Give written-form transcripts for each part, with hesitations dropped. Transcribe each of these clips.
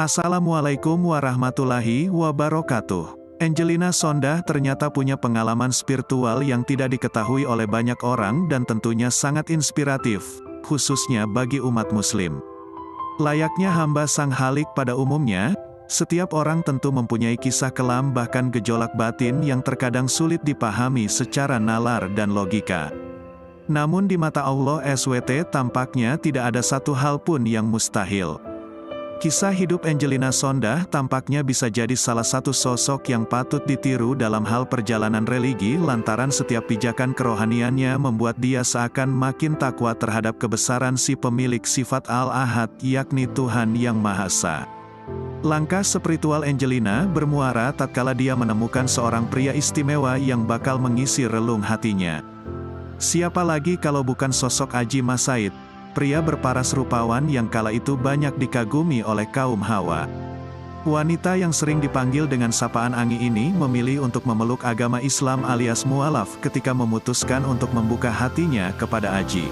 Assalamualaikum warahmatullahi wabarakatuh. Angelina Sondah ternyata punya pengalaman spiritual yang tidak diketahui oleh banyak orang dan tentunya sangat inspiratif, khususnya bagi umat muslim. Layaknya hamba Sang Halik pada umumnya, setiap orang tentu mempunyai kisah kelam bahkan gejolak batin yang terkadang sulit dipahami secara nalar dan logika. Namun di mata Allah SWT tampaknya tidak ada satu hal pun yang mustahil. Kisah hidup Angelina Sondah tampaknya bisa jadi salah satu sosok yang patut ditiru dalam hal perjalanan religi lantaran setiap pijakan kerohaniannya membuat dia seakan makin takwa terhadap kebesaran si pemilik sifat Al-Ahad yakni Tuhan Yang Maha Esa. Langkah spiritual Angelina bermuara tatkala dia menemukan seorang pria istimewa yang bakal mengisi relung hatinya. Siapa lagi kalau bukan sosok Aji Masaid, pria berparas rupawan yang kala itu banyak dikagumi oleh kaum Hawa. Wanita yang sering dipanggil dengan sapaan Angi ini memilih untuk memeluk agama Islam alias mualaf ketika memutuskan untuk membuka hatinya kepada Aji.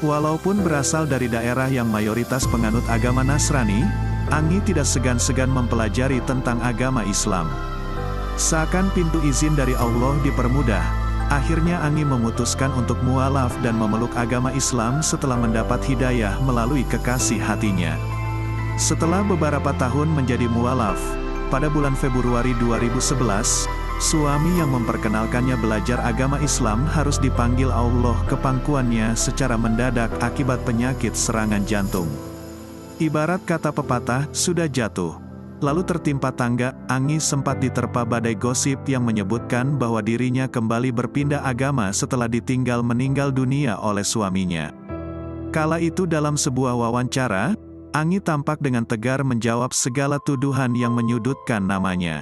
Walaupun berasal dari daerah yang mayoritas penganut agama Nasrani, Angi tidak segan-segan mempelajari tentang agama Islam. Seakan pintu izin dari Allah dipermudah, akhirnya Angi memutuskan untuk mualaf dan memeluk agama Islam setelah mendapat hidayah melalui kekasih hatinya. Setelah beberapa tahun menjadi mualaf, pada bulan Februari 2011, suami yang memperkenalkannya belajar agama Islam harus dipanggil Allah ke pangkuannya secara mendadak akibat penyakit serangan jantung. Ibarat kata pepatah, sudah jatuh lalu tertimpa tangga, Angi sempat diterpa badai gosip yang menyebutkan bahwa dirinya kembali berpindah agama setelah ditinggal meninggal dunia oleh suaminya. Kala itu dalam sebuah wawancara, Angi tampak dengan tegar menjawab segala tuduhan yang menyudutkan namanya.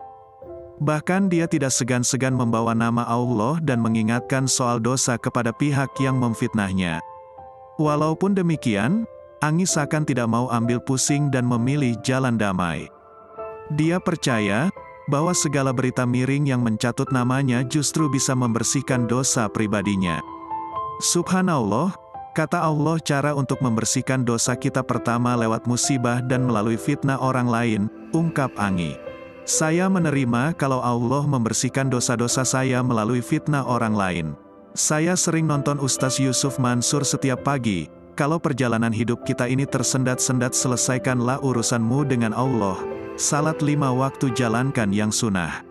Bahkan dia tidak segan-segan membawa nama Allah dan mengingatkan soal dosa kepada pihak yang memfitnahnya. Walaupun demikian, Angi seakan tidak mau ambil pusing dan memilih jalan damai. Dia percaya bahwa segala berita miring yang mencatut namanya justru bisa membersihkan dosa pribadinya. Subhanallah, kata Allah, cara untuk membersihkan dosa kita pertama lewat musibah dan melalui fitnah orang lain, ungkap Angi. Saya menerima kalau Allah membersihkan dosa-dosa saya melalui fitnah orang lain. Saya sering nonton Ustaz Yusuf Mansur setiap pagi. Kalau perjalanan hidup kita ini tersendat-sendat, selesaikanlah urusanmu dengan Allah. Salat 5 waktu jalankan yang sunnah.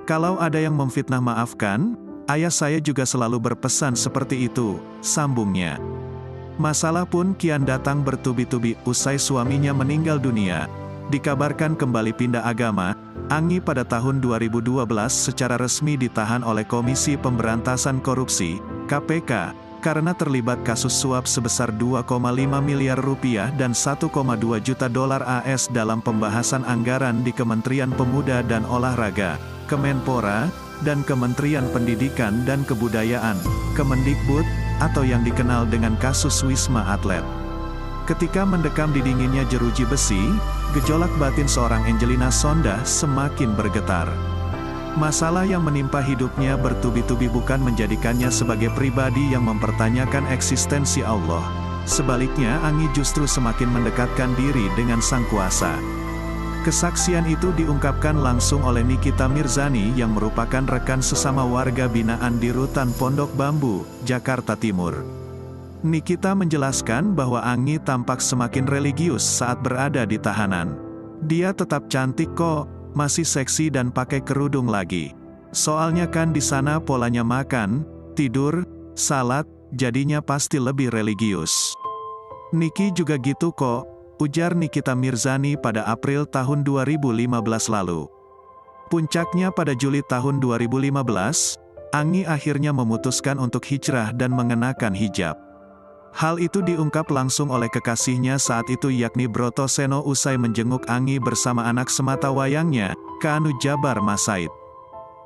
Kalau ada yang memfitnah maafkan, ayah saya juga selalu berpesan seperti itu, sambungnya. Masalah pun kian datang bertubi-tubi usai suaminya meninggal dunia. Dikabarkan kembali pindah agama, Angi pada tahun 2012 secara resmi ditahan oleh Komisi Pemberantasan Korupsi, KPK, karena terlibat kasus suap sebesar 2,5 miliar rupiah dan 1,2 juta dolar AS dalam pembahasan anggaran di Kementerian Pemuda dan Olahraga, Kemenpora, dan Kementerian Pendidikan dan Kebudayaan, Kemendikbud, atau yang dikenal dengan kasus Wisma Atlet. Ketika mendekam di dinginnya jeruji besi, gejolak batin seorang Angelina Sondah semakin bergetar. Masalah yang menimpa hidupnya bertubi-tubi bukan menjadikannya sebagai pribadi yang mempertanyakan eksistensi Allah. Sebaliknya, Angi justru semakin mendekatkan diri dengan Sang Kuasa. Kesaksian itu diungkapkan langsung oleh Nikita Mirzani yang merupakan rekan sesama warga binaan di Rutan Pondok Bambu, Jakarta Timur. Nikita menjelaskan bahwa Angi tampak semakin religius saat berada di tahanan. Dia tetap cantik kok, masih seksi dan pakai kerudung lagi. Soalnya kan di sana polanya makan, tidur, salat, jadinya pasti lebih religius. Niki juga gitu kok, ujar Nikita Mirzani pada April tahun 2015 lalu. Puncaknya pada Juli tahun 2015, Angi akhirnya memutuskan untuk hijrah dan mengenakan hijab. Hal itu diungkap langsung oleh kekasihnya saat itu yakni Broto Seno usai menjenguk Angi bersama anak semata wayangnya, Kaanu Jabar Masaid.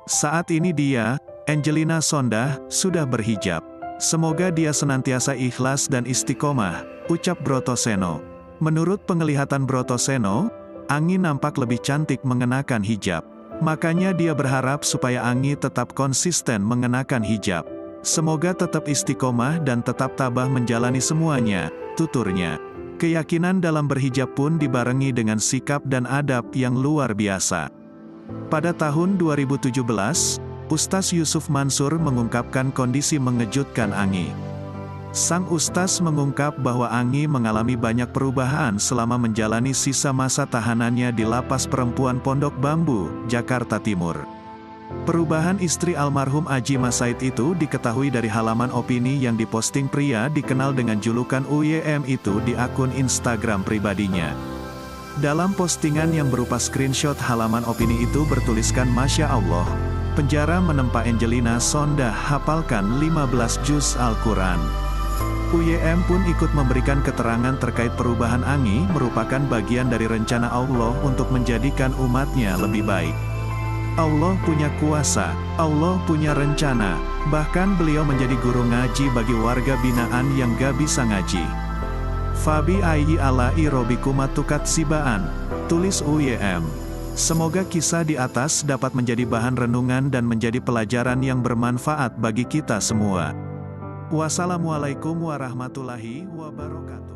Saat ini dia, Angelina Sondah, sudah berhijab. Semoga dia senantiasa ikhlas dan istiqomah, ucap Broto Seno. Menurut penglihatan Broto Seno, Angi nampak lebih cantik mengenakan hijab. Makanya dia berharap supaya Angi tetap konsisten mengenakan hijab. Semoga tetap istiqomah dan tetap tabah menjalani semuanya, tuturnya. Keyakinan dalam berhijab pun dibarengi dengan sikap dan adab yang luar biasa. Pada tahun 2017, Ustaz Yusuf Mansur mengungkapkan kondisi mengejutkan Anggi. Sang Ustaz mengungkap bahwa Anggi mengalami banyak perubahan selama menjalani sisa masa tahanannya di Lapas Perempuan Pondok Bambu, Jakarta Timur. Perubahan istri almarhum Aji Masaid itu diketahui dari halaman opini yang diposting pria dikenal dengan julukan UYM itu di akun Instagram pribadinya. Dalam postingan yang berupa screenshot halaman opini itu bertuliskan Masya Allah, penjara menempa Angelina Sondah hafalkan 15 juz Al-Quran. UYM pun ikut memberikan keterangan terkait perubahan Anggi merupakan bagian dari rencana Allah untuk menjadikan umatnya lebih baik. Allah punya kuasa, Allah punya rencana, bahkan beliau menjadi guru ngaji bagi warga binaan yang gak bisa ngaji. Fabi ayyi ala'i robbikuma tukatsibaan, tulis UYM. Semoga kisah di atas dapat menjadi bahan renungan dan menjadi pelajaran yang bermanfaat bagi kita semua. Wassalamualaikum warahmatullahi wabarakatuh.